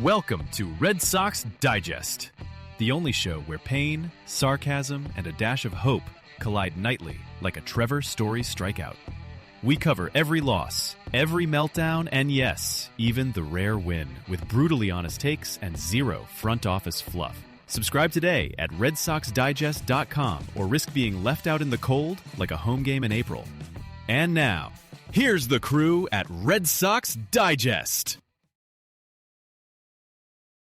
Welcome to Red Sox Digest, the only show where pain, sarcasm, and a dash of hope collide nightly like a Trevor Story strikeout. We cover every loss, every meltdown, and yes, even the rare win, with brutally honest takes and zero front office fluff. Subscribe today at RedSoxDigest.com or risk being left out in the cold like a home game in April. And now, here's the crew at Red Sox Digest.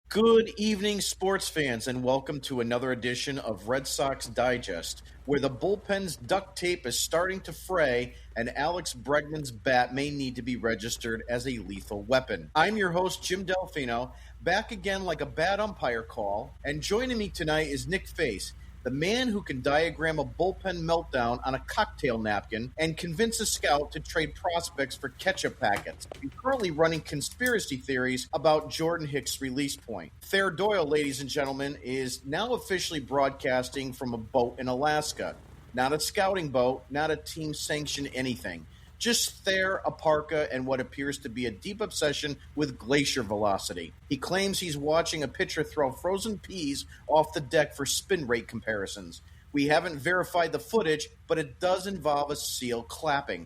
Good evening, sports fans, and welcome to another edition of Red Sox Digest, where the bullpen's duct tape is starting to fray and Alex Bregman's bat may need to be registered as a lethal weapon. I'm your host, Jim Dalfino, back again like a bad umpire call, and joining me tonight is Nick Face, the man who can diagram a bullpen meltdown on a cocktail napkin and convince a scout to trade prospects for ketchup packets. He's currently running conspiracy theories about Jordan Hicks' release point. Thayer Doyle, ladies and gentlemen, is now officially broadcasting from a boat in Alaska. Not a scouting boat, not a team-sanctioned anything. Just Thayer, a parka, and what appears to be a deep obsession with glacier velocity. He claims he's watching a pitcher throw frozen peas off the deck for spin rate comparisons. We haven't verified the footage, but it does involve a seal clapping.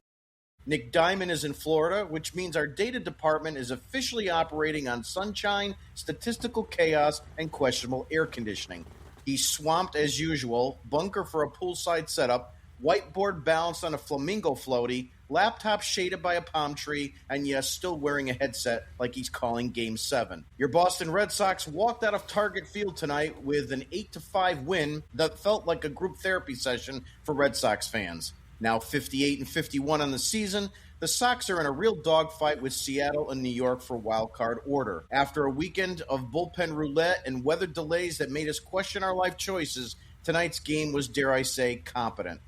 Nick Diamond is in Florida, which means our data department is officially operating on sunshine, statistical chaos, and questionable air conditioning. He's swamped as usual, bunker for a poolside setup, whiteboard balanced on a flamingo floaty, laptop shaded by a palm tree, and yes, still wearing a headset like he's calling Game 7. Your Boston Red Sox walked out of Target Field tonight with an 8-5 win that felt like a group therapy session for Red Sox fans. Now 58-51 on the season, the Sox are in a real dogfight with Seattle and New York for wild card order. After a weekend of bullpen roulette and weather delays that made us question our life choices, tonight's game was, dare I say, competent.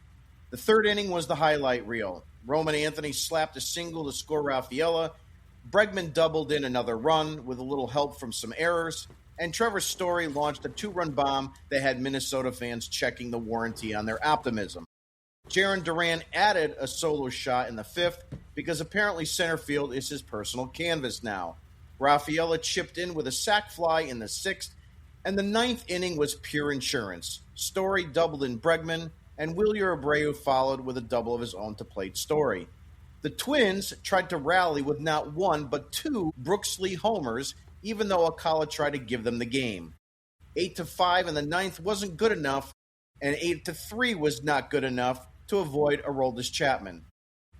The third inning was the highlight reel. Roman Anthony slapped a single to score Rafaela. Bregman doubled in another run with a little help from some errors. And Trevor Story launched a two-run bomb that had Minnesota fans checking the warranty on their optimism. Jarren Duran added a solo shot in the fifth because apparently center field is his personal canvas now. Rafaela chipped in with a sac fly in the sixth, and the ninth inning was pure insurance. Story doubled in Bregman, and Wilyer Abreu followed with a double of his own to plate Story. The Twins tried to rally with not one but two Brooks Lee homers, even though Alcala tried to give them the game. 8-5 in the ninth wasn't good enough, and 8-3 was not good enough to avoid Aroldis Chapman.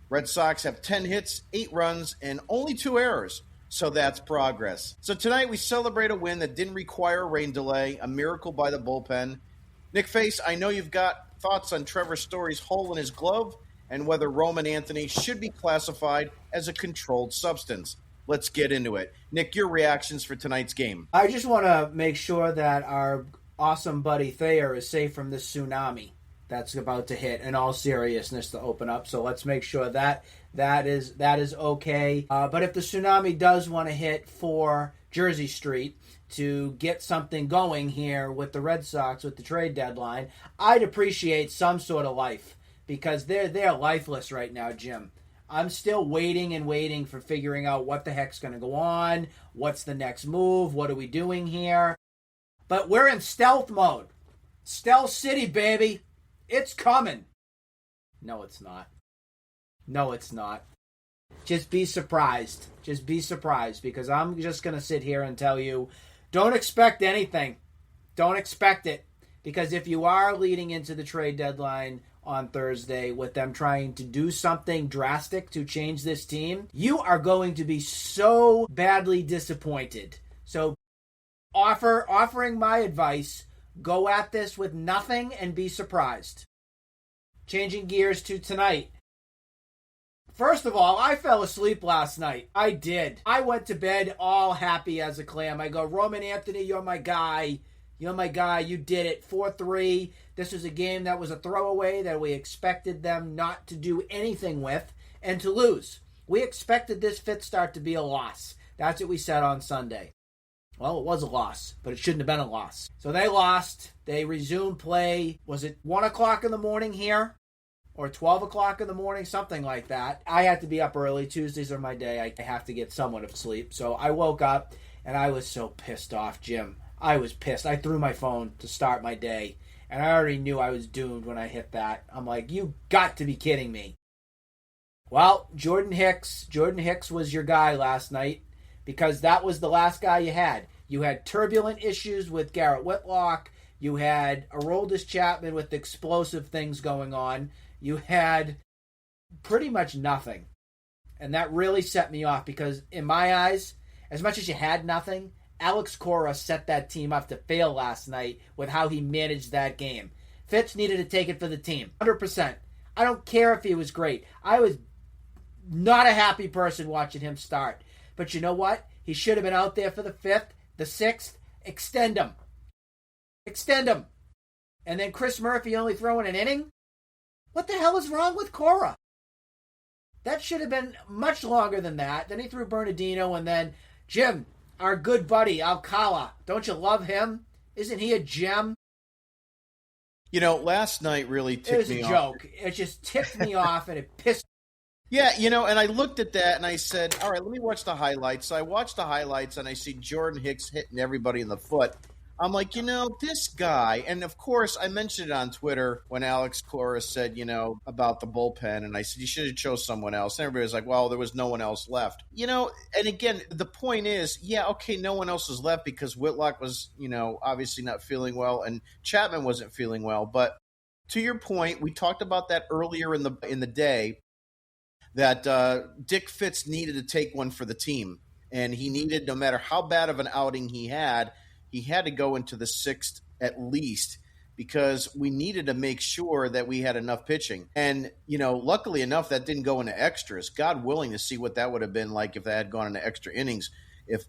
Red Sox have 10 hits, 8 runs, and only 2 errors, so that's progress. So tonight we celebrate a win that didn't require a rain delay, a miracle by the bullpen. Nick Face, I know you've got thoughts on Trevor Story's hole in his glove and whether Roman Anthony should be classified as a controlled substance. Let's get into it. Nick, your reactions for tonight's game. I just want to make sure that our awesome buddy Thayer is safe from this tsunami that's about to hit, in all seriousness, to open up. So let's make sure that is okay. But if the tsunami does want to hit for Jersey Street to get something going here with the Red Sox with the trade deadline, I'd appreciate some sort of life, because they're lifeless right now, Jim. I'm still waiting for figuring out what the heck's going to go on, what's the next move, what are we doing here. But we're in stealth mode. Stealth City, baby. It's coming. No, it's not. No, it's not. Just be surprised. Just be surprised, because I'm just going to sit here and tell you, don't expect anything. Don't expect it. Because if you are leading into the trade deadline on Thursday with them trying to do something drastic to change this team, you are going to be so badly disappointed. So offering my advice, go at this with nothing and be surprised. Changing gears to tonight. First of all, I fell asleep last night. I did. I went to bed all happy as a clam. I go, Roman Anthony, you're my guy. You're my guy. You did it. 4-3. This was a game that was a throwaway that we expected them not to do anything with and to lose. We expected this fifth start to be a loss. That's what we said on Sunday. Well, it was a loss, but it shouldn't have been a loss. So they lost. They resumed play. Was it 1 o'clock in the morning here? Or 12 o'clock in the morning, something like that. I had to be up early. Tuesdays are my day. I have to get somewhat of sleep. So I woke up And I was so pissed off, Jim. I was pissed. I threw my phone to start my day, and I already knew I was doomed when I hit that. I'm like, you got to be kidding me. Well, Jordan Hicks was your guy last night because that was the last guy you had. You had turbulent issues with Garrett Whitlock. You had Aroldis Chapman with explosive things going on. You had pretty much nothing. And that really set me off because in my eyes, as much as you had nothing, Alex Cora set that team up to fail last night with how he managed that game. Fitz needed to take it for the team, 100%. I don't care if he was great. I was not a happy person watching him start. But you know what? He should have been out there for the 5th, the 6th. Extend him. And then Chris Murphy only throwing an inning? What the hell is wrong with Cora? That should have been much longer than that. Then he threw Bernardino, and then Jim, our good buddy, Alcala. Don't you love him? Isn't he a gem? You know, last night really ticked me off. It was a joke. It just ticked me off, and it pissed me. Yeah, you know, and I looked at that and I said, all right, let me watch the highlights. So I watched the highlights and I see Jordan Hicks hitting everybody in the foot. I'm like, you know, this guy, and of course I mentioned it on Twitter when Alex Cora said, you know, about the bullpen, and I said, you should have chose someone else. And everybody was like, well, there was no one else left. You know, and again, the point is, yeah, okay, no one else was left because Whitlock was, you know, obviously not feeling well and Chapman wasn't feeling well. But to your point, we talked about that earlier in the day, that Dick Fitz needed to take one for the team. And he needed, no matter how bad of an outing he had to go into the 6th at least because we needed to make sure that we had enough pitching. And, you know, luckily enough, that didn't go into extras. God willing to see what that would have been like if they had gone into extra innings,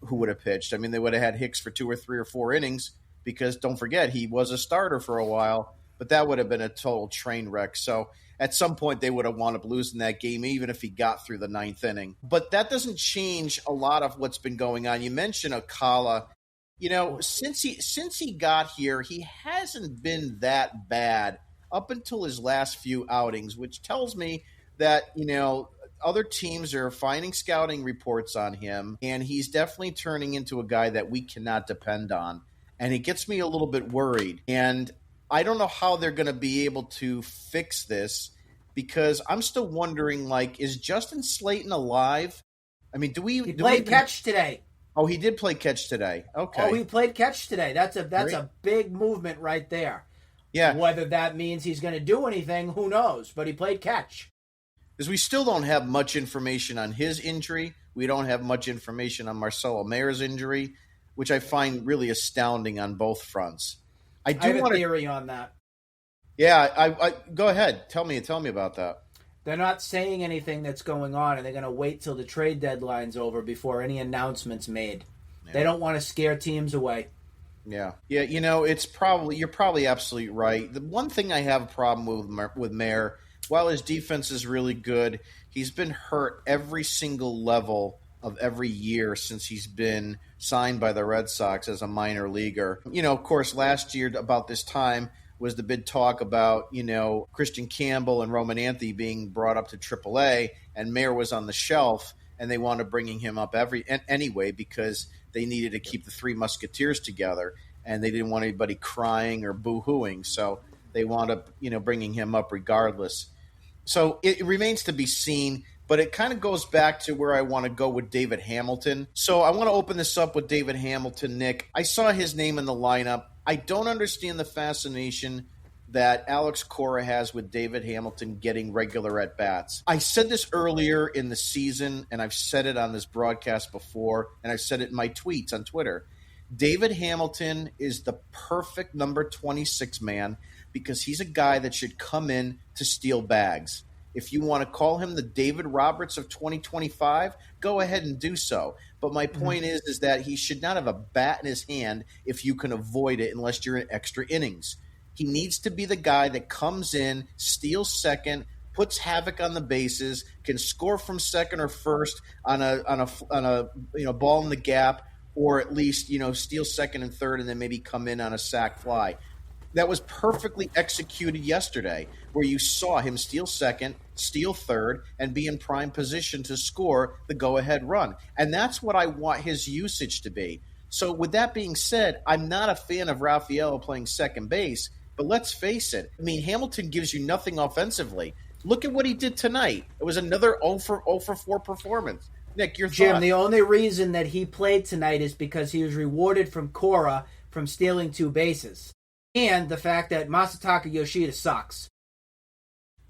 who would have pitched. I mean, they would have had Hicks for 2 or 3 or 4 innings because, don't forget, he was a starter for a while, but that would have been a total train wreck. So at some point, they would have wound up losing that game, even if he got through the 9th inning. But that doesn't change a lot of what's been going on. You mentioned Alcala. You know, since he got here, he hasn't been that bad up until his last few outings, which tells me that, you know, other teams are finding scouting reports on him, and he's definitely turning into a guy that we cannot depend on. And it gets me a little bit worried. And I don't know how they're going to be able to fix this because I'm still wondering, like, is Justin Slayton alive? I mean, He played catch today. Oh, he did play catch today. Okay. Oh, he played catch today. That's a big movement right there. Yeah. Whether that means he's going to do anything, who knows? But he played catch. Because we still don't have much information on his injury. We don't have much information on Marcelo Mayer's injury, which I find really astounding on both fronts. I have a theory on that. Yeah, I go ahead. Tell me about that. They're not saying anything that's going on, and they're going to wait till the trade deadline's over before any announcements made. Yeah. They don't want to scare teams away. Yeah. You know, you're probably absolutely right. The one thing I have a problem with Mayer, while his defense is really good, he's been hurt every single level of every year since he's been signed by the Red Sox as a minor leaguer. You know, of course, last year about this time was the big talk about, you know, Christian Campbell and Roman Anthony being brought up to AAA, and Mayer was on the shelf, and they wound up bringing him up anyway because they needed to keep the Three Musketeers together, and they didn't want anybody crying or boo-hooing, so they wound up, you know, bringing him up regardless. So it remains to be seen, but it kind of goes back to where I want to go with David Hamilton. So I want to open this up with David Hamilton, Nick. I saw his name in the lineup. I don't understand the fascination that Alex Cora has with David Hamilton getting regular at-bats. I said this earlier in the season, and I've said it on this broadcast before, and I've said it in my tweets on Twitter. David Hamilton is the perfect number 26 man because he's a guy that should come in to steal bags. If you want to call him the David Roberts of 2025, go ahead and do so. But my point is that he should not have a bat in his hand if you can avoid it unless you're in extra innings. He needs to be the guy that comes in, steals second, puts havoc on the bases, can score from second or first on a ball in the gap, or at least, steal second and third and then maybe come in on a sac fly. That was perfectly executed yesterday, where you saw him steal second, steal third, and be in prime position to score the go-ahead run. And that's what I want his usage to be. So with that being said, I'm not a fan of Rafaela playing second base, but let's face it. I mean, Hamilton gives you nothing offensively. Look at what he did tonight. It was another 0 for 4 performance. Nick, your Jim, thought? the only reason that he played tonight is because he was rewarded from Cora from stealing 2 bases. And the fact that Masataka Yoshida sucks.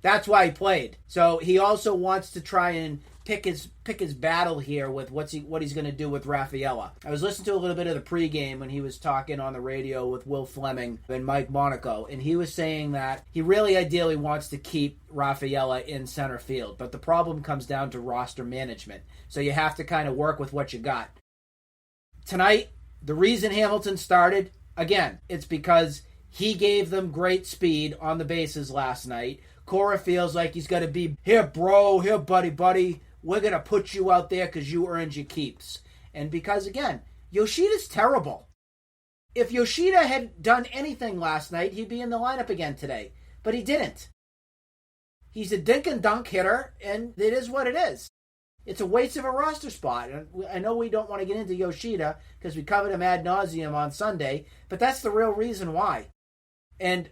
That's why he played. So he also wants to try and pick his battle here with what he's going to do with Rafaela. I was listening to a little bit of the pregame when he was talking on the radio with Will Fleming and Mike Monaco, and he was saying that he really ideally wants to keep Rafaela in center field, but the problem comes down to roster management. So you have to kind of work with what you got. Tonight, the reason Hamilton started, again, it's because he gave them great speed on the bases last night. Cora feels like he's got to be, here, bro, here, buddy. We're going to put you out there because you earned your keeps. And because, again, Yoshida's terrible. If Yoshida had done anything last night, he'd be in the lineup again today. But he didn't. He's a dink and dunk hitter, and it is what it is. It's a waste of a roster spot. And I know we don't want to get into Yoshida because we covered him ad nauseum on Sunday, but that's the real reason why. And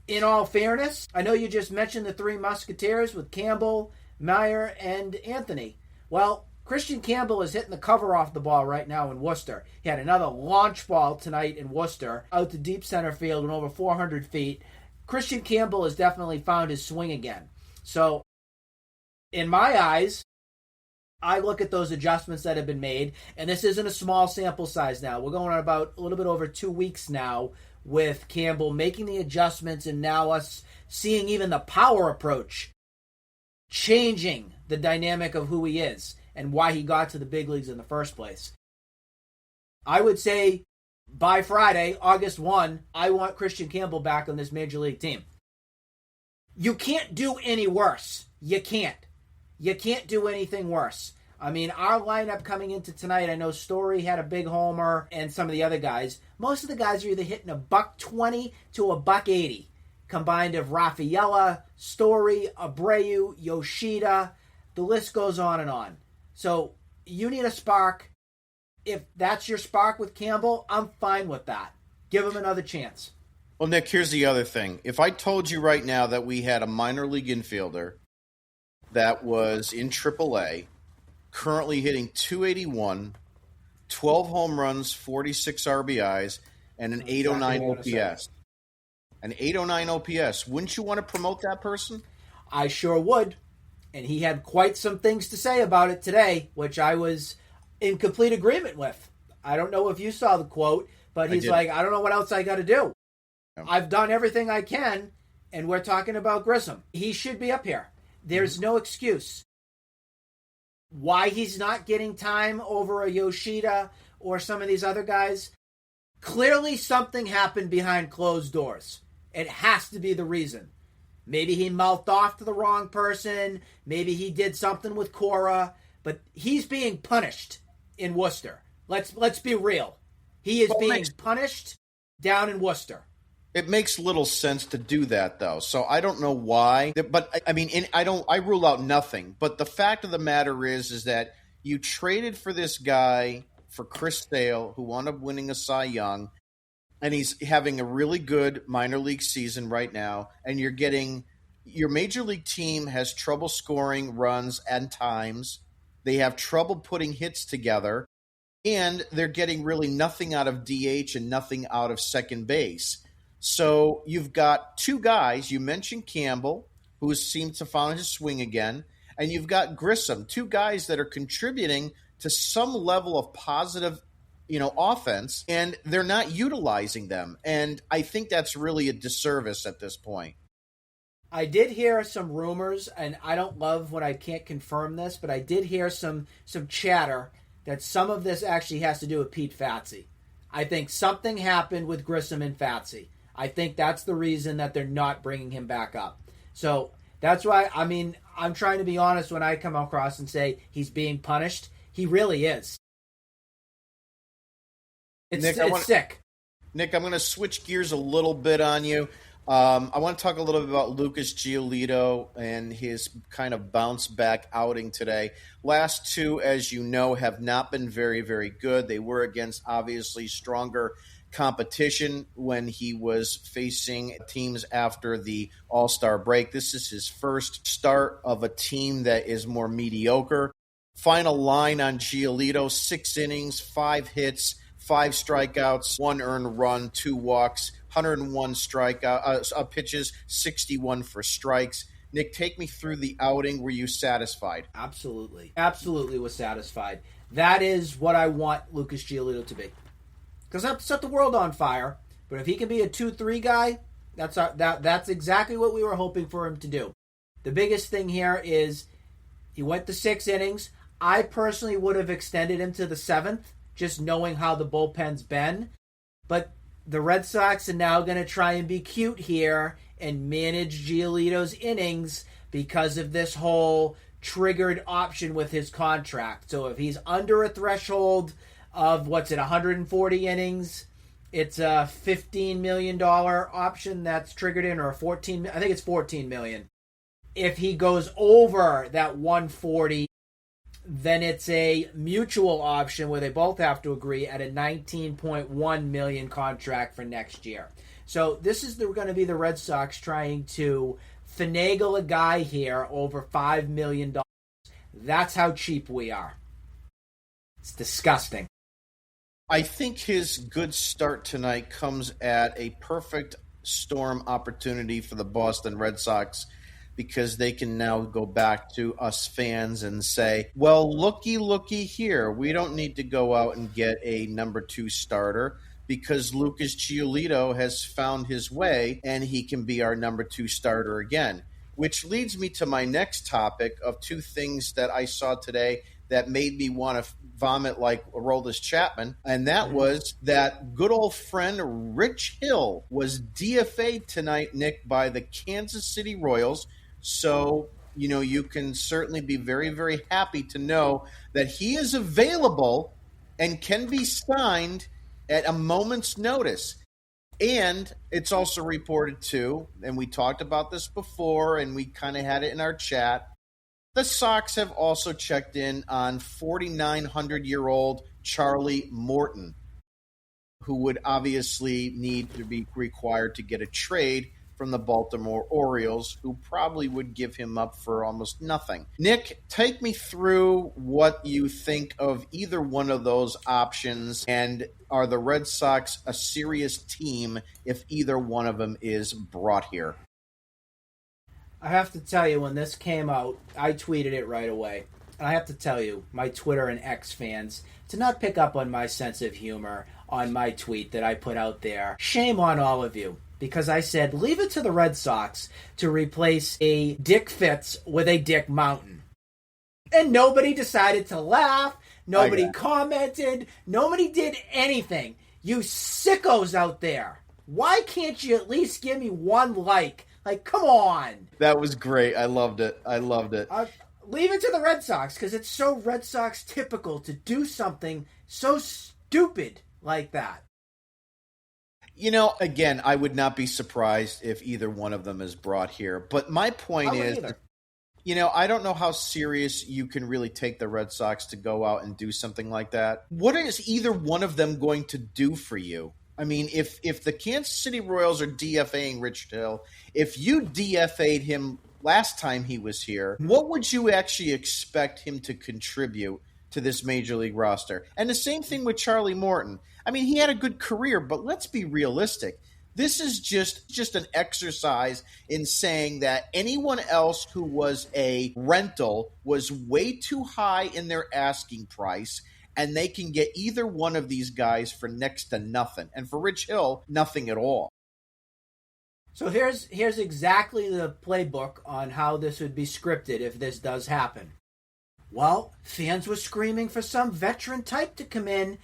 in all fairness, I know you just mentioned the 3 Musketeers with Campbell, Meyer, and Anthony. Well, Christian Campbell is hitting the cover off the ball right now in Worcester. He had another launch ball tonight in Worcester out to deep center field and over 400 feet. Christian Campbell has definitely found his swing again. So, in my eyes, I look at those adjustments that have been made, and this isn't a small sample size now. We're going on about a little bit over 2 weeks now with Campbell making the adjustments, and now us seeing even the power approach changing the dynamic of who he is and why he got to the big leagues in the first place. I would say by Friday, August 1, I want Christian Campbell back on this major league team. You can't do any worse. You can't. You can't do anything worse. I mean, our lineup coming into tonight, I know Story had a big homer and some of the other guys. Most of the guys are either hitting $120 to $180, combined of Rafaela, Story, Abreu, Yoshida. The list goes on and on. So you need a spark. If that's your spark with Campbell, I'm fine with that. Give him another chance. Well, Nick, here's the other thing. If I told you right now that we had a minor league infielder that was in AAA, currently hitting .281, 12 home runs, 46 RBIs, and an 809 OPS. An 809 OPS. Wouldn't you want to promote that person? I sure would. And he had quite some things to say about it today, which I was in complete agreement with. I don't know if you saw the quote, but he's like, I don't know what else I got to do. Yeah. I've done everything I can, and we're talking about Grissom. He should be up here. There's no excuse. Why he's not getting time over a Yoshida or some of these other guys, clearly something happened behind closed doors. It has to be the reason. Maybe he mouthed off to the wrong person. Maybe he did something with Cora. But he's being punished in Worcester. Let's be real. He is being punished down in Worcester. It makes little sense to do that, though. So I don't know why. But I mean, I rule out nothing. But the fact of the matter is that you traded for this guy for Chris Sale, who wound up winning a Cy Young, and he's having a really good minor league season right now. And you're getting your major league team has trouble scoring runs at times. They have trouble putting hits together, and they're getting really nothing out of DH and nothing out of second base. So you've got 2 guys. You mentioned Campbell, who seems to find his swing again, and you've got Grissom, 2 guys that are contributing to some level of positive, offense, and they're not utilizing them. And I think that's really a disservice at this point. I did hear some rumors, and I don't love when I can't confirm this, but I did hear some chatter that some of this actually has to do with Pete Fatsi. I think something happened with Grissom and Fatsi. I think that's the reason that they're not bringing him back up. So that's why, I'm trying to be honest when I come across and say he's being punished. He really is. It's sick. Nick, I'm going to switch gears a little bit on you. I want to talk a little bit about Lucas Giolito and his kind of bounce back outing today. Last two, as you know, have not been very, very good. They were against obviously stronger competition when he was facing teams after the All-Star break. This is his first start of a team that is more mediocre. Final line on Giolito, 6 innings, 5 hits, 5 strikeouts, 1 earned run, 2 walks, 101 pitches, 61 for strikes. Nick, take me through the outing. Were you satisfied? Absolutely. Absolutely was satisfied. That is what I want Lucas Giolito to be. Because that set the world on fire. But if he can be a 2-3 guy, that's exactly what we were hoping for him to do. The biggest thing here is he went to 6 innings. I personally would have extended him to the 7th, just knowing how the bullpen's been. But the Red Sox are now going to try and be cute here and manage Giolito's innings because of this whole triggered option with his contract. So if he's under a threshold of, 140 innings, it's a $15 million option that's triggered in, or I think it's $14 million. If he goes over that 140, then it's a mutual option where they both have to agree at a $19.1 million contract for next year. So this is going to be the Red Sox trying to finagle a guy here over $5 million. That's how cheap we are. It's disgusting. I think his good start tonight comes at a perfect storm opportunity for the Boston Red Sox, because they can now go back to us fans and say, well, looky here. We don't need to go out and get a number 2 starter because Lucas Giolito has found his way and he can be our number 2 starter again. Which leads me to my next topic of 2 things that I saw today that made me want to vomit like Aroldis Chapman, and that was that good old friend Rich Hill was DFA'd tonight, Nick, by the Kansas City Royals. So, you can certainly be very, very happy to know that he is available and can be signed at a moment's notice. And it's also reported, too, and we talked about this before, and we kind of had it in our chat, the Sox have also checked in on 4,900-year-old Charlie Morton, who would obviously need to be required to get a trade from the Baltimore Orioles, who probably would give him up for almost nothing. Nick, take me through what you think of either one of those options, and are the Red Sox a serious team if either one of them is brought here? I have to tell you, when this came out, I tweeted it right away. And I have to tell you, my Twitter and X fans, to not pick up on my sense of humor on my tweet that I put out there, shame on all of you. Because I said, leave it to the Red Sox to replace a Dick Fitz with a Dick Mountain. And nobody decided to laugh. Nobody commented. Nobody did anything. You sickos out there. Why can't you at least give me one like? Like, come on. That was great. I loved it. Leave it to the Red Sox, because it's so Red Sox typical to do something so stupid like that. Again, I would not be surprised if either one of them is brought here. But my point is, I don't know how serious you can really take the Red Sox to go out and do something like that. What is either one of them going to do for you? I mean, if the Kansas City Royals are DFAing Rich Hill, if you DFA'd him last time he was here, what would you actually expect him to contribute to this major league roster? And the same thing with Charlie Morton. I mean, he had a good career, but let's be realistic. This is just an exercise in saying that anyone else who was a rental was way too high in their asking price, and they can get either one of these guys for next to nothing. And for Rich Hill, nothing at all. So here's exactly the playbook on how this would be scripted if this does happen. Well, fans were screaming for some veteran type to come in.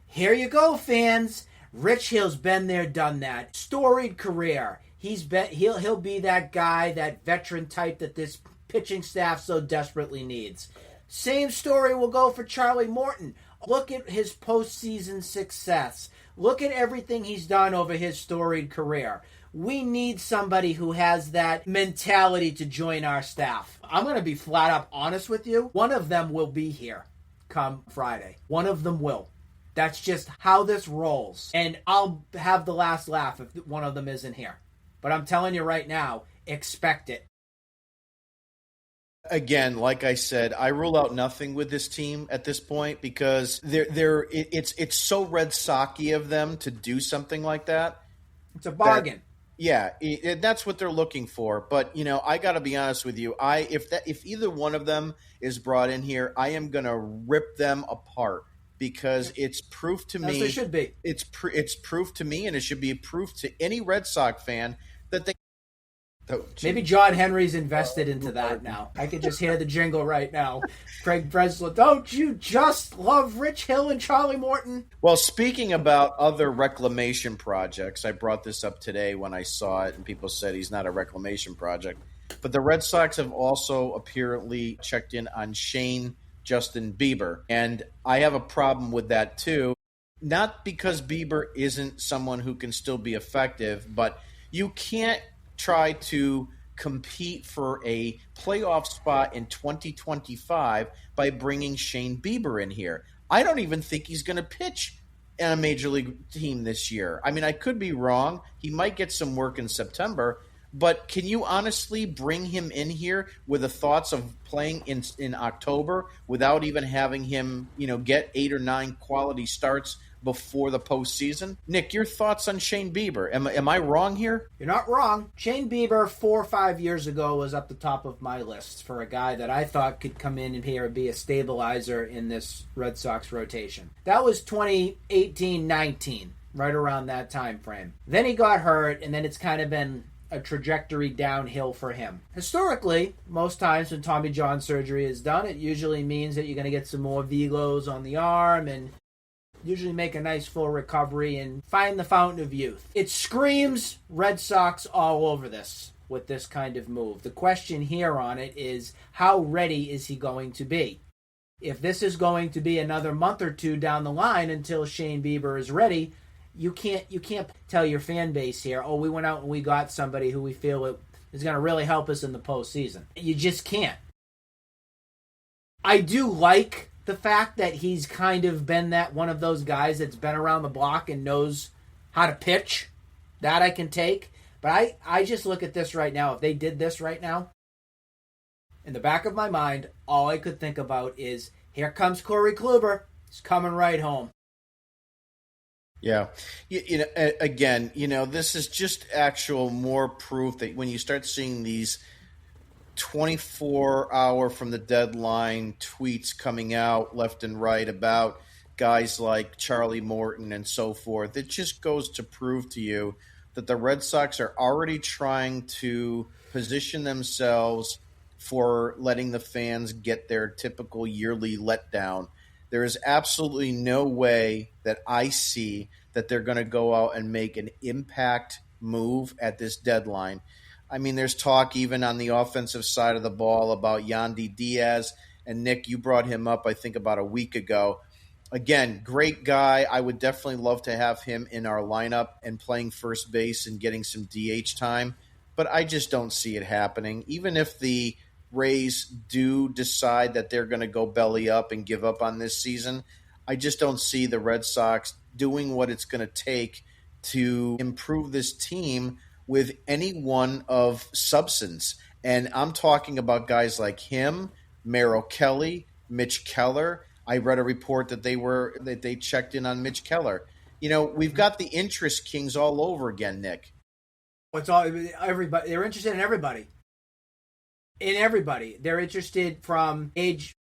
Here you go, fans. Rich Hill's been there, done that. Storied career. He'll be that guy, that veteran type that this pitching staff so desperately needs. Same story will go for Charlie Morton. Look at his postseason success. Look at everything he's done over his storied career. We need somebody who has that mentality to join our staff. I'm going to be flat up honest with you. One of them will be here come Friday. One of them will. That's just how this rolls. And I'll have the last laugh if one of them isn't here. But I'm telling you right now, expect it. Again, like I said, I rule out nothing with this team at this point because it's so Red Sox-y of them to do something like that. It's a bargain. That's what they're looking for. But I got to be honest with you. If either one of them is brought in here, I am going to rip them apart because it's proof to me. As it should be. It's proof to me, and it should be proof to any Red Sox fan that they. Maybe John Henry's invested into that now. I could just hear the jingle right now. Craig Breslow, don't you just love Rich Hill and Charlie Morton? Well, speaking about other reclamation projects, I brought this up today when I saw it, and people said he's not a reclamation project. But the Red Sox have also apparently checked in on Shane Justin Bieber, and I have a problem with that too. Not because Bieber isn't someone who can still be effective, but you can't try to compete for a playoff spot in 2025 by bringing Shane Bieber in here. I don't even think he's going to pitch in a major league team this year. I mean, I could be wrong. He might get some work in September, but can you honestly bring him in here with the thoughts of playing in October without even having him, get 8 or 9 quality starts before the postseason? Nick, your thoughts on Shane Bieber? Am I wrong here? You're not wrong. Shane Bieber 4 or 5 years ago was up the top of my list for a guy that I thought could come in here and be a stabilizer in this Red Sox rotation. That was 2018-19, right around that time frame. Then he got hurt, and then it's kind of been a trajectory downhill for him. Historically, most times when Tommy John surgery is done, it usually means that you're going to get some more velos on the arm and usually make a nice full recovery and find the fountain of youth. It screams Red Sox all over this with this kind of move. The question here on it is, how ready is he going to be? If this is going to be another month or two down the line until Shane Bieber is ready, you can't tell your fan base here, oh, we went out and we got somebody who we feel is going to really help us in the postseason. You just can't. I do like the fact that he's kind of been that one of those guys that's been around the block and knows how to pitch. That I can take. But I just look at this right now. If they did this right now, in the back of my mind, all I could think about is, here comes Corey Kluber. He's coming right home. Yeah. Again, this is just actual more proof that when you start seeing these 24-hour from the deadline tweets coming out left and right about guys like Charlie Morton and so forth, it just goes to prove to you that the Red Sox are already trying to position themselves for letting the fans get their typical yearly letdown. There is absolutely no way that I see that they're going to go out and make an impact move at this deadline. I mean, there's talk even on the offensive side of the ball about Yandy Diaz. And Nick, you brought him up, I think, about a week ago. Again, great guy. I would definitely love to have him in our lineup and playing first base and getting some DH time. But I just don't see it happening. Even if the Rays do decide that they're going to go belly up and give up on this season, I just don't see the Red Sox doing what it's going to take to improve this team with anyone of substance. And I'm talking about guys like him, Merrill Kelly, Mitch Keller. I read a report that they checked in on Mitch Keller. We've got the interest kings all over again, Nick. It's all everybody. They're interested in everybody. They're interested from age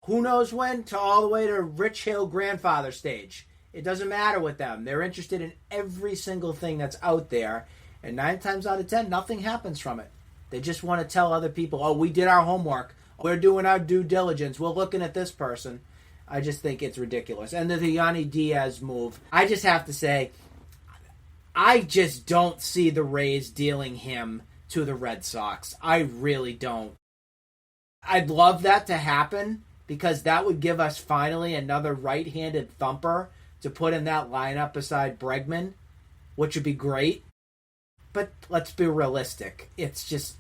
who knows when to all the way to Rich Hill grandfather stage. It doesn't matter with them. They're interested in every single thing that's out there. And 9 times out of 10, nothing happens from it. They just want to tell other people, oh, we did our homework. We're doing our due diligence. We're looking at this person. I just think it's ridiculous. And the Yandy Diaz move, I just have to say, I just don't see the Rays dealing him to the Red Sox. I really don't. I'd love that to happen because that would give us finally another right-handed thumper to put in that lineup beside Bregman, which would be great. But let's be realistic. It's just,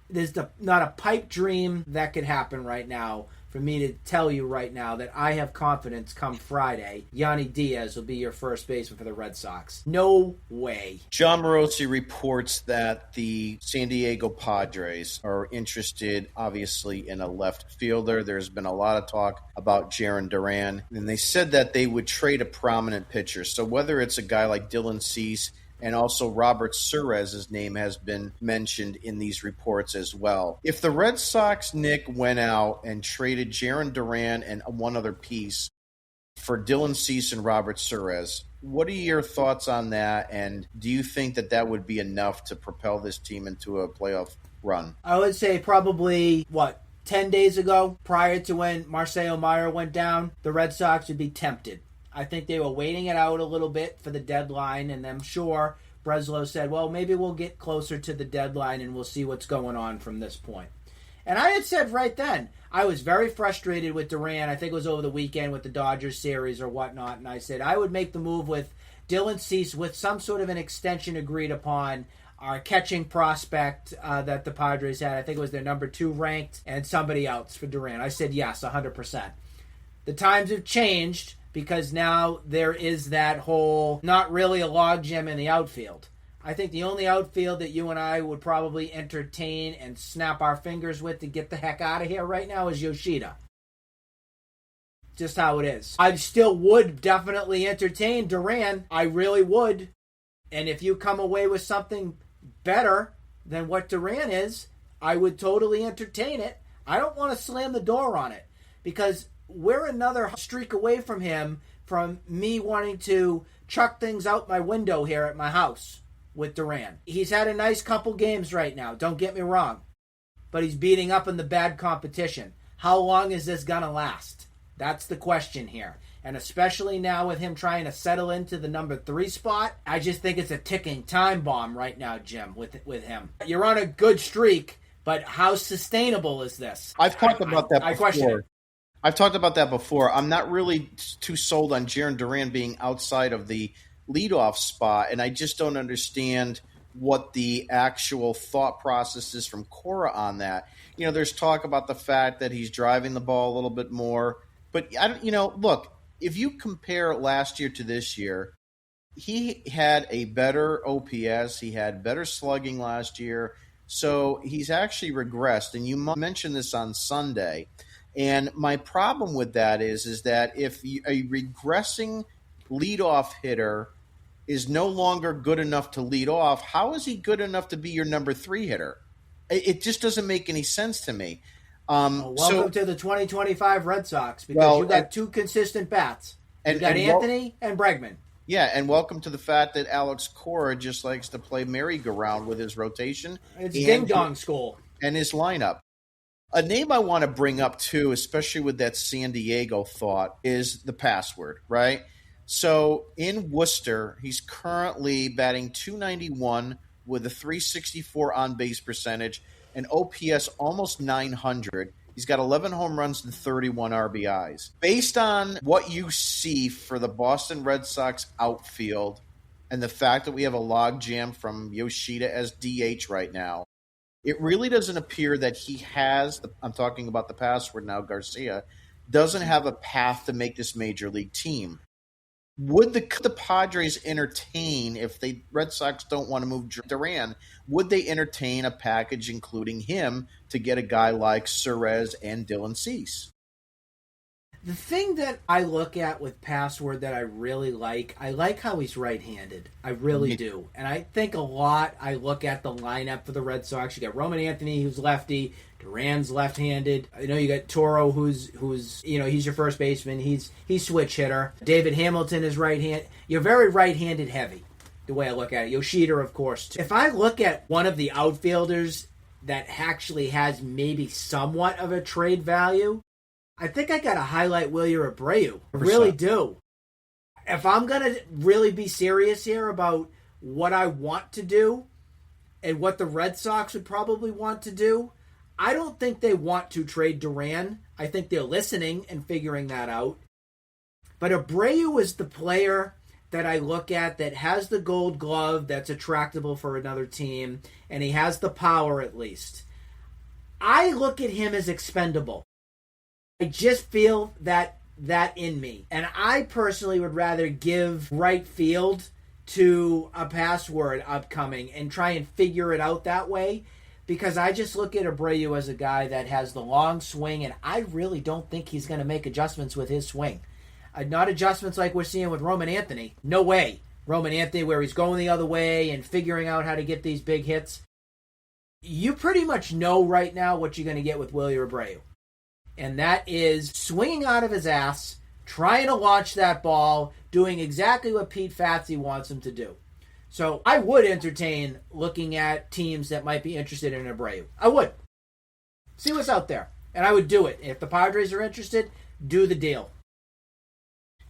there's not a pipe dream that could happen right now for me to tell you right now that I have confidence come Friday, Yanni Diaz will be your first baseman for the Red Sox. No way. John Morosi reports that the San Diego Padres are interested, obviously, in a left fielder. There's been a lot of talk about Jarren Duran, and they said that they would trade a prominent pitcher. So whether it's a guy like Dylan Cease, and also Robert Suarez's name has been mentioned in these reports as well. If the Red Sox, Nick, went out and traded Jarren Duran and one other piece for Dylan Cease and Robert Suarez, what are your thoughts on that? And do you think that that would be enough to propel this team into a playoff run? I would say probably, 10 days ago, prior to when Marcelo Meyer went down, the Red Sox would be tempted. I think they were waiting it out a little bit for the deadline, and I'm sure Breslow said, well, maybe we'll get closer to the deadline and we'll see what's going on from this point. And I had said right then, I was very frustrated with Duran. I think it was over the weekend with the Dodgers series or whatnot, and I said I would make the move with Dylan Cease with some sort of an extension agreed upon. Our catching prospect that the Padres had, I think it was their number 2 ranked, and somebody else for Duran. I said yes, 100%. The times have changed, because now there is that whole not really a logjam in the outfield. I think the only outfield that you and I would probably entertain and snap our fingers with to get the heck out of here right now is Yoshida. Just how it is. I still would definitely entertain Duran. I really would. And if you come away with something better than what Duran is, I would totally entertain it. I don't want to slam the door on it, because we're another streak away from him, from me wanting to chuck things out my window here at my house with Duran. He's had a nice couple games right now, don't get me wrong, but he's beating up in the bad competition. How long is this going to last? That's the question here. And especially now with him trying to settle into the number 3 spot, I just think it's a ticking time bomb right now, Jim, with him. You're on a good streak, but how sustainable is this? I've talked about that before. I question it. I've talked about that before. I'm not really too sold on Jarren Duran being outside of the leadoff spot, and I just don't understand what the actual thought process is from Cora on that. You know, there's talk about the fact that he's driving the ball a little bit more, but look, if you compare last year to this year, he had a better OPS, he had better slugging last year, so he's actually regressed, and you mentioned this on Sunday. And my problem with that is that if a regressing leadoff hitter is no longer good enough to lead off, how is he good enough to be your number 3 hitter? It just doesn't make any sense to me. Welcome to the 2025 Red Sox, because you got 2 consistent bats. You got Anthony and Bregman. Yeah, and welcome to the fact that Alex Cora just likes to play merry-go-round with his rotation. It's ding-dong school. And his lineup. A name I want to bring up, too, especially with that San Diego thought, is the password, right? So in Worcester, he's currently batting .291 with a .364 on-base percentage, and OPS almost 900. He's got 11 home runs and 31 RBIs. Based on what you see for the Boston Red Sox outfield and the fact that we have a logjam from Yoshida as DH right now, it really doesn't appear that he has, I'm talking about the password now, Garcia, doesn't have a path to make this major league team. Would the Padres entertain, if the Red Sox don't want to move Duran, would they entertain a package including him to get a guy like Suarez and Dylan Cease? The thing that I look at with Password that I like how he's right-handed. I really do. And I think a lot, I look at the lineup for the Red Sox. You got Roman Anthony, who's lefty. Duran's left-handed. You know, you got Toro, who's he's your first baseman. He's switch hitter. David Hamilton is right-handed. You're very right-handed heavy, the way I look at it. Yoshida, of course, too. If I look at one of the outfielders that actually has maybe somewhat of a trade value, I think I got to highlight Wilyer Abreu. I really do. If I'm going to really be serious here about what I want to do and what the Red Sox would probably want to do, I don't think they want to trade Duran. I think they're listening and figuring that out. But Abreu is the player that I look at that has the gold glove that's attractable for another team, and he has the power at least. I look at him as expendable. I just feel that in me. And I personally would rather give right field to a password upcoming and try and figure it out that way, because I just look at Abreu as a guy that has the long swing, and I really don't think he's going to make adjustments with his swing. Not adjustments like we're seeing with Roman Anthony. No way. Roman Anthony, where he's going the other way and figuring out how to get these big hits. You pretty much know right now what you're going to get with Willie Abreu. And that is swinging out of his ass, trying to launch that ball, doing exactly what Pete Fatsi wants him to do. So I would entertain looking at teams that might be interested in Abreu. I would. See what's out there. And I would do it. If the Padres are interested, do the deal.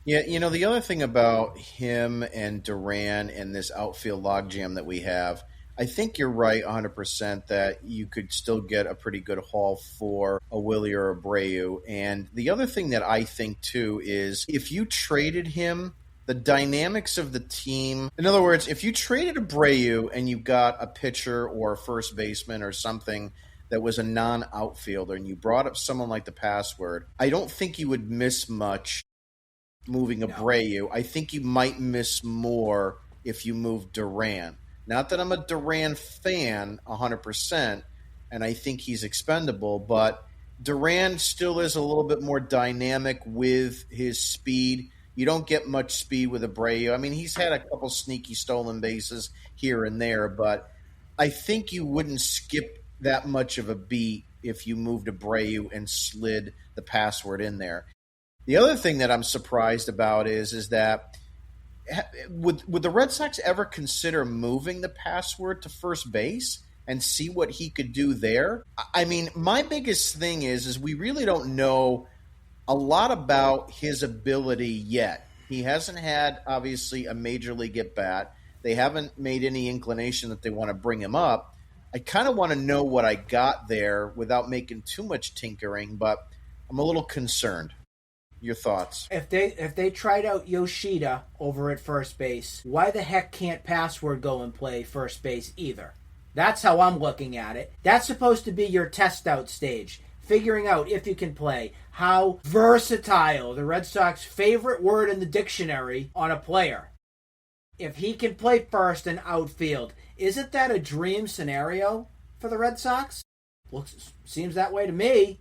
Yeah, the other thing about him and Duran and this outfield logjam that we have, I think you're right 100% that you could still get a pretty good haul for a Willie or Abreu. And the other thing that I think, too, is if you traded him, the dynamics of the team. In other words, if you traded Abreu and you got a pitcher or a first baseman or something that was a non-outfielder and you brought up someone like the password, I don't think you would miss much moving Abreu. I think you might miss more if you move Duran. Not that I'm a Duran fan 100%, and I think he's expendable, but Duran still is a little bit more dynamic with his speed. You don't get much speed with Abreu. I mean, he's had a couple sneaky stolen bases here and there, but I think you wouldn't skip that much of a beat if you moved Abreu and slid the password in there. The other thing that I'm surprised about is that would the Red Sox ever consider moving the password to first base and see what he could do there? I mean, my biggest thing is we really don't know a lot about his ability yet. He hasn't had, obviously, a major league at-bat. They haven't made any inclination that they want to bring him up. I kind of want to know what I got there without making too much tinkering, but I'm a little concerned. Your thoughts? If they tried out Yoshida over at first base, why the heck can't Password go and play first base either? That's how I'm looking at it. That's supposed to be your test out stage. Figuring out if you can play. How versatile, the Red Sox favorite word in the dictionary, on a player. If he can play first and outfield, isn't that a dream scenario for the Red Sox? Seems that way to me.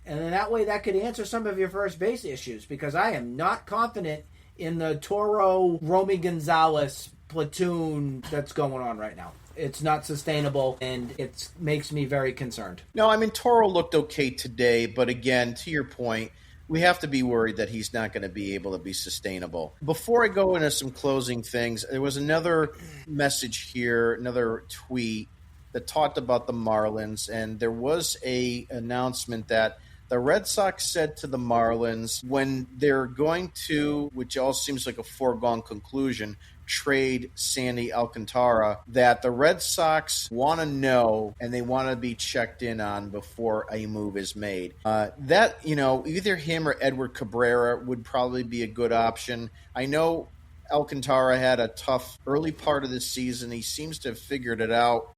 And then that way that could answer some of your first base issues, because I am not confident in the Toro Romy Gonzalez platoon that's going on right now. It's not sustainable, and it makes me very concerned. No, I mean, Toro looked okay today, but again, to your point, we have to be worried that he's not going to be able to be sustainable. Before I go into some closing things, there was another message here, another tweet that talked about the Marlins, and there was a announcement that the Red Sox said to the Marlins when they're going to, which all seems like a foregone conclusion, trade Sandy Alcantara, that the Red Sox want to know and they want to be checked in on before a move is made. Either him or Edward Cabrera would probably be a good option. I know Alcantara had a tough early part of the season. He seems to have figured it out.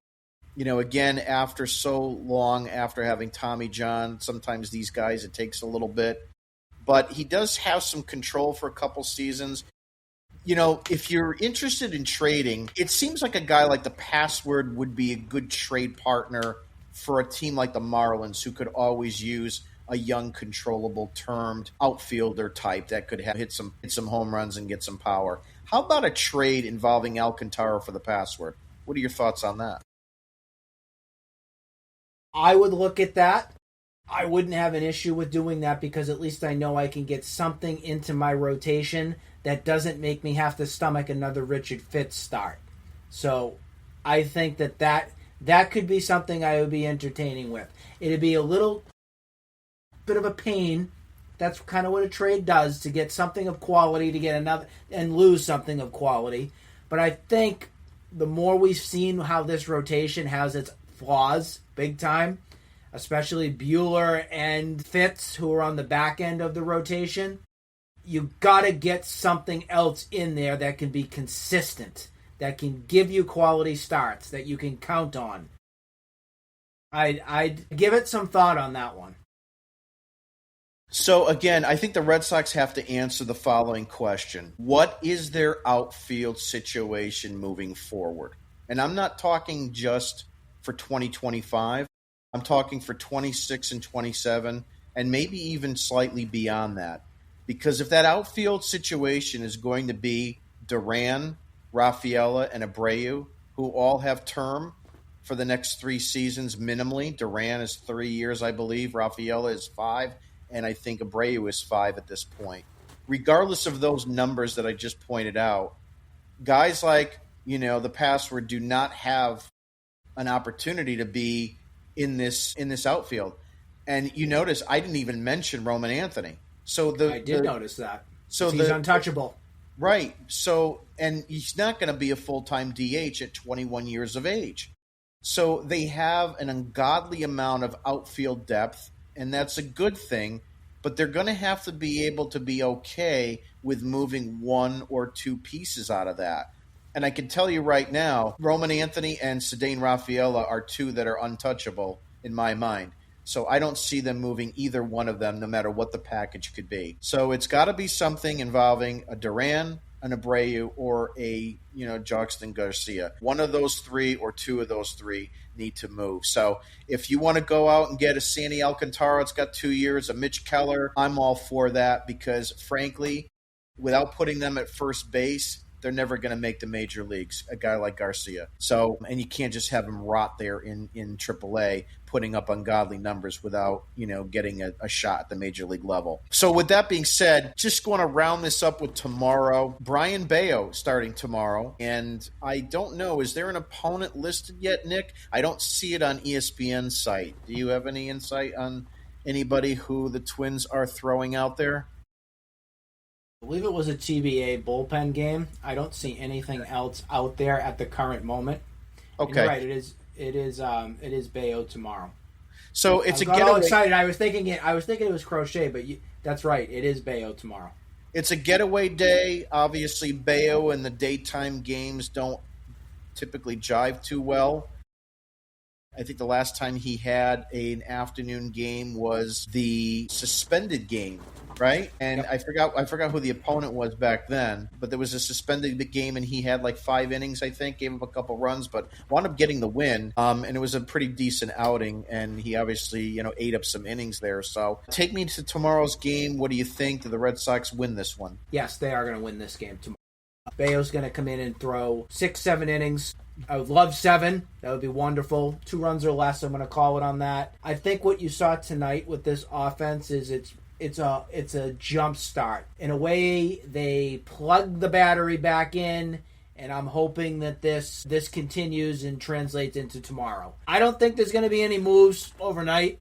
Again, after so long, after having Tommy John, sometimes these guys, it takes a little bit. But he does have some control for a couple seasons. If you're interested in trading, it seems like a guy like the Password would be a good trade partner for a team like the Marlins, who could always use a young, controllable, termed outfielder type that could hit some home runs and get some power. How about a trade involving Alcantara for the Password? What are your thoughts on that? I would look at that. I wouldn't have an issue with doing that, because at least I know I can get something into my rotation that doesn't make me have to stomach another Richard Fitz start. So I think that could be something I would be entertaining with. It'd be a little bit of a pain. That's kind of what a trade does, to get something of quality, to get another and lose something of quality. But I think the more we've seen how this rotation has its flaws big time, especially Bueller and Fitz, who are on the back end of the rotation, you got to get something else in there that can be consistent, that can give you quality starts, that you can count on. I'd give it some thought on that one. So, again, I think the Red Sox have to answer the following question. What is their outfield situation moving forward? And I'm not talking just for 2025. I'm talking for 26 and 27, and maybe even slightly beyond that. Because if that outfield situation is going to be Duran, Rafaela, and Abreu, who all have term for the next 3 seasons minimally. Duran is 3 years, I believe. Rafaela is 5. And I think Abreu is 5 at this point. Regardless of those numbers that I just pointed out, guys like, the Password do not have an opportunity to be in this outfield. And you notice I didn't even mention Roman Anthony. So I did notice that. So he's untouchable. Right. So, and he's not going to be a full-time DH at 21 years of age. So they have an ungodly amount of outfield depth, and that's a good thing, but they're going to have to be able to be okay with moving 1 or 2 pieces out of that. And I can tell you right now, Roman Anthony and Ceddanne Rafaela are 2 that are untouchable in my mind. So I don't see them moving either one of them, no matter what the package could be. So it's got to be something involving a Duran, an Abreu, or a Joxton Garcia. One of those 3 or 2 of those 3 need to move. So if you want to go out and get a Sandy Alcantara, it's got 2 years, a Mitch Keller, I'm all for that because, frankly, without putting them at first base, they're never going to make the major leagues, a guy like Garcia. So, and you can't just have him rot there in AAA, putting up ungodly numbers without, getting a shot at the major league level. So with that being said, just going to round this up with tomorrow. Brian Bayo starting tomorrow. And I don't know, is there an opponent listed yet, Nick? I don't see it on ESPN's site. Do you have any insight on anybody who the Twins are throwing out there? I believe it was a TBA bullpen game. I don't see anything else out there at the current moment. Okay, and you're right. It is Bayo tomorrow. So it's I got all excited. I was thinking it was Crochet, but that's right. It is Bayo tomorrow. It's a getaway day. Obviously, Bayo and the daytime games don't typically jive too well. I think the last time he had an afternoon game was the suspended game, right? And yep. I forgot who the opponent was back then, but there was a suspended game, and he had like 5 innings, I think, gave up a couple runs, but wound up getting the win. And it was a pretty decent outing, and he obviously, ate up some innings there. So take me to tomorrow's game. What do you think? Do the Red Sox win this one? Yes, they are going to win this game tomorrow. Bayo's going to come in and throw 6-7 innings. I would love 7. That would be wonderful. 2 runs or less, I'm going to call it on that. I think what you saw tonight with this offense is it's a jump start. In a way, they plug the battery back in, and I'm hoping that this continues and translates into tomorrow. I don't think there's going to be any moves overnight.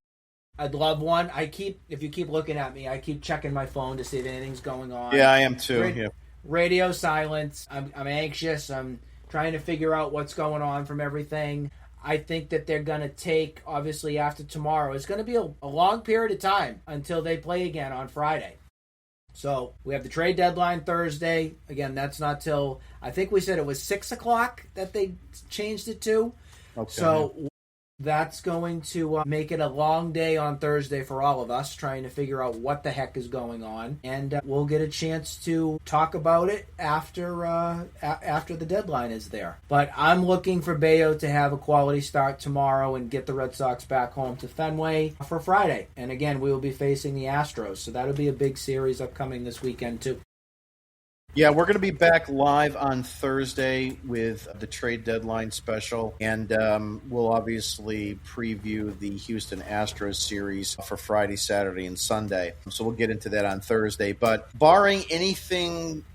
I'd love one. If you keep looking at me, I keep checking my phone to see if anything's going on. Yeah, I am too. Radio silence. I'm anxious. I'm trying to figure out what's going on from everything. I think that they're going to take, obviously, after tomorrow. It's going to be a long period of time until they play again on Friday. So we have the trade deadline Thursday. Again, that's not till, I think we said it was 6 o'clock that they changed it to. Okay. So that's going to make it a long day on Thursday for all of us, trying to figure out what the heck is going on. And we'll get a chance to talk about it after the deadline is there. But I'm looking for Bayo to have a quality start tomorrow and get the Red Sox back home to Fenway for Friday. And again, we will be facing the Astros, so that'll be a big series upcoming this weekend too. Yeah, we're going to be back live on Thursday with the trade deadline special, and we'll obviously preview the Houston Astros series for Friday, Saturday, and Sunday. So we'll get into that on Thursday. But barring anything,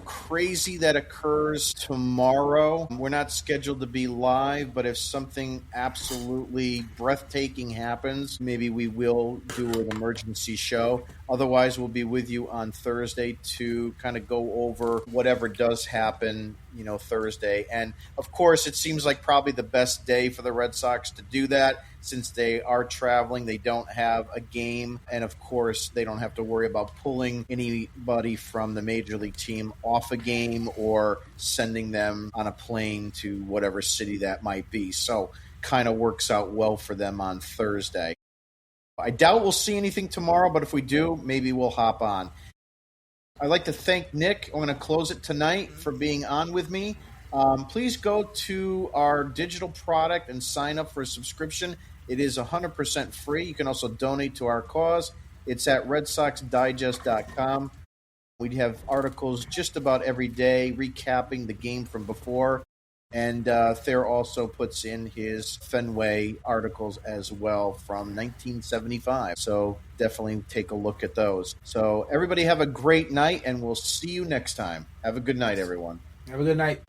crazy that occurs tomorrow, we're not scheduled to be live, but if something absolutely breathtaking happens, maybe we will do an emergency show. Otherwise, we'll be with you on Thursday to kind of go over whatever does happen, Thursday. And, of course, it seems like probably the best day for the Red Sox to do that since they are traveling. They don't have a game. And, of course, they don't have to worry about pulling anybody from the Major League team off a game or sending them on a plane to whatever city that might be. So kind of works out well for them on Thursday. I doubt we'll see anything tomorrow, but if we do, maybe we'll hop on. I'd like to thank Nick. I'm going to close it tonight for being on with me. Please go to our digital product and sign up for a subscription. It is 100% free. You can also donate to our cause. It's at redsoxdigest.com. We have articles just about every day recapping the game from before. And Thayer also puts in his Fenway articles as well from 1975. So definitely take a look at those. So everybody have a great night, and we'll see you next time. Have a good night, everyone. Have a good night.